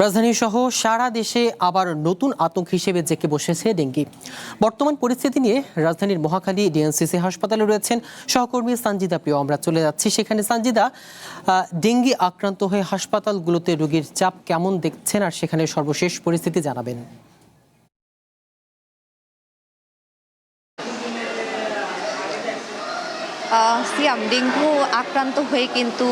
রাজধানী সহ সারা দেশে আবার নতুন আতঙ্ক হিসেবে জেঁকে বসেছে ডেঙ্গি। বর্তমান পরিস্থিতি নিয়ে রাজধানীর মহাখালী ডিএনসিসি হাসপাতালে রয়েছেন সহকর্মী সানজিদা প্রিয়। আমরা চলে যাচ্ছি সেখানে। সানজিদা, ডেঙ্গি আক্রান্ত হয়ে হাসপাতালগুলোতে রোগীর চাপ কেমন দেখছেন, আর সেখানে সর্বশেষ পরিস্থিতি জানাবেন। সিয়াম, ডেঙ্গু আক্রান্ত হয়ে কিন্তু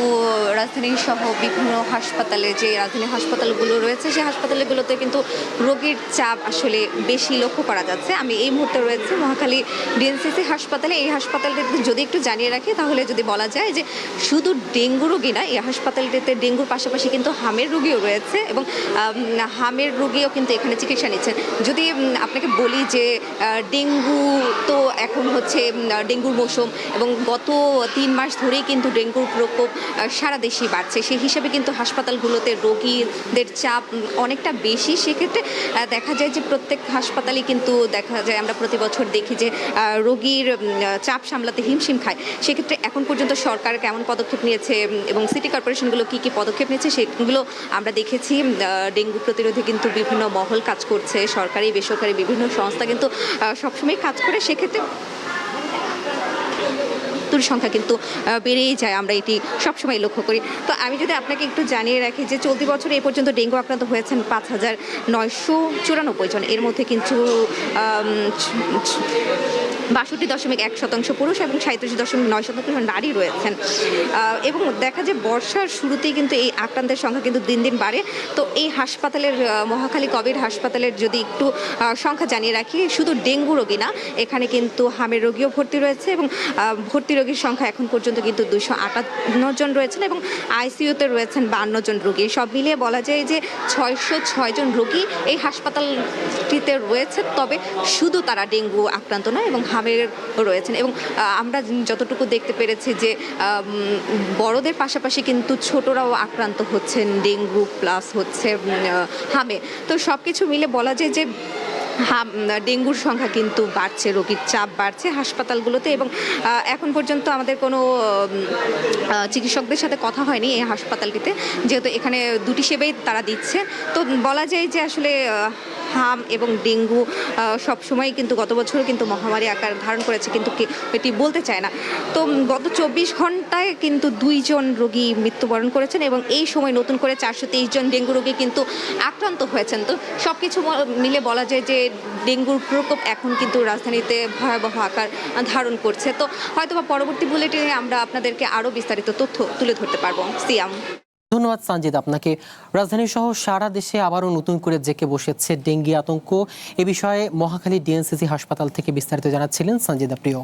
রাজধানীর সহ বিভিন্ন হাসপাতালে, যে রাজধানীর হাসপাতালগুলো রয়েছে সেই হাসপাতালগুলোতে কিন্তু রোগীর চাপ আসলে বেশি লক্ষ্য করা যাচ্ছে। আমি এই মুহূর্তে রয়েছে মহাখালী ডিএনসিসি হাসপাতালে। এই হাসপাতালটিতে যদি একটু জানিয়ে রাখি তাহলে যদি বলা যায় যে শুধু ডেঙ্গু রোগী না, এই হাসপাতালটিতে ডেঙ্গুর পাশাপাশি কিন্তু হামের রোগীও রয়েছে এবং হামের রোগীও কিন্তু এখানে চিকিৎসা নিচ্ছেন। যদি আপনাকে বলি যে ডেঙ্গু তো এখন হচ্ছে ডেঙ্গুর মৌসুম এবং গত 3 মাস ধরেই কিন্তু ডেঙ্গুর প্রকোপ সারা দেশেই বাড়ছে। সেই হিসাবে কিন্তু হাসপাতালগুলোতে রোগীদের চাপ অনেকটা বেশি। সেক্ষেত্রে দেখা যায় যে প্রত্যেক হাসপাতালে কিন্তু দেখা যায়, আমরা প্রতি বছর দেখি যে রোগীর চাপ সামলাতে হিমশিম খায়। সেক্ষেত্রে এখন পর্যন্ত সরকার কেমন পদক্ষেপ নিয়েছে এবং সিটি কর্পোরেশনগুলো কী কী পদক্ষেপ নিয়েছে সেগুলো আমরা দেখেছি। ডেঙ্গু প্রতিরোধে কিন্তু বিভিন্ন মহল কাজ করছে, সরকারি বেসরকারি বিভিন্ন সংস্থা কিন্তু সবসময় কাজ করে। সেক্ষেত্রে সংখ্যা কিন্তু বেড়েই যায়, আমরা এটি সবসময় লক্ষ্য করি। তো আমি যদি আপনাকে একটু জানিয়ে রাখি যে চলতি বছরে এ পর্যন্ত ডেঙ্গু আক্রান্ত হয়েছেন 5,994 জন। এর মধ্যে কিন্তু 62.1% পুরুষ এবং 37.9% নারী রয়েছেন। এবং দেখা যায় বর্ষার শুরুতেই কিন্তু এই আক্রান্তের সংখ্যা কিন্তু দিন দিন বাড়ে। তো এই হাসপাতালের, মহাখালী কোভিড হাসপাতালের যদি একটু সংখ্যা জানিয়ে রাখি, শুধু ডেঙ্গু রোগী না, এখানে কিন্তু হামের রোগীও ভর্তি রয়েছে এবং ভর্তি রোগীর সংখ্যা এখন পর্যন্ত কিন্তু 258 জন রয়েছেন এবং আইসিইউতে রয়েছেন 52 জন রোগী। সব মিলিয়ে বলা যায় যে 606 জন রোগী এই হাসপাতালটিতে রয়েছে। তবে শুধু তারা ডেঙ্গু আক্রান্ত নয় এবং হামের রয়েছেন। এবং আমরা যতটুকু দেখতে পেরেছি যে বড়দের পাশাপাশি কিন্তু ছোটরাও আক্রান্ত হচ্ছেন ডেঙ্গু প্লাস হচ্ছে হামে। তো সব কিছু মিলে বলা যায় যে ডেঙ্গুর সংখ্যা কিন্তু বাড়ছে, রোগীর চাপ বাড়ছে হাসপাতালগুলোতে। এবং এখন পর্যন্ত আমাদের কোনো চিকিৎসকদের সাথে কথা হয়নি এই হাসপাতালটিতে, যেহেতু এখানে দুটি সেবাই তারা দিচ্ছে। তো বলা যায় যে আসলে হাম এবং ডেঙ্গু সবসময় কিন্তু গত বছরও কিন্তু মহামারী আকার ধারণ করেছে, কিন্তু এটি বলতে চায় না। তো গত 24 ঘন্টায় কিন্তু 2 জন রোগী মৃত্যুবরণ করেছেন এবং এই সময় নতুন করে 423 জন ডেঙ্গু রোগী কিন্তু আক্রান্ত হয়েছেন। তো সব কিছু মিলে বলা যায় যে ডেঙ্গুর প্রকোপ এখন কিন্তু রাজধানীতে ভয়াবহ আকার ধারণ করছে। তো হয়তোবা পরবর্তী বুলেটিনে আমরা আপনাদেরকে আরও বিস্তারিত তথ্য তুলে ধরতে পারবো। সিয়াম, ধন্যবাদ সানজিদ আপনাকে। রাজধানী সহ সারা দেশে আবারও নতুন করে জেঁকে বসেছে ডেঙ্গি আতঙ্ক। এ বিষয়ে মহাখালী ডিএনসিসি হাসপাতাল থেকে বিস্তারিত জানাচ্ছিলেন সানজিদা প্রিয়।